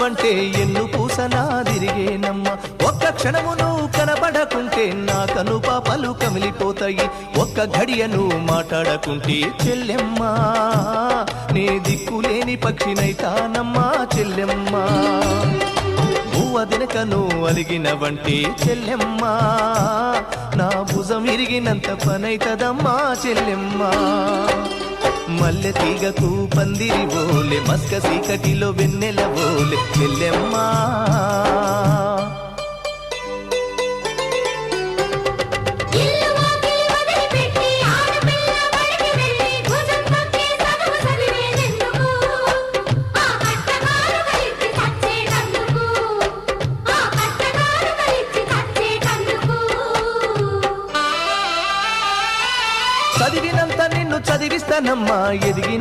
చూడవంటే ఎన్ను పూసనా తిరిగేనమ్మ ఒక్క క్షణమును కనబడకుంటే నా కను పాపలు కమిలిపోతాయి ఒక్క గడియను మాట్లాడకుంటే చెల్లెమ్మ నే దిక్కులేని పక్షినైతానమ్మా చెల్లెమ్మ దినకను అలిగినవంటే చెల్లెమ్మ నా భుజం ఇరిగినంత పనైతదమ్మా చెల్లెమ్మ మల్లె తీగకు పందిరి ఓలే మస్క సీకటిలో వెన్నెల ఓలే చెల్లెమ్మ చదివినంత నిన్ను చదివిస్తానమ్మా ఎదిగినంత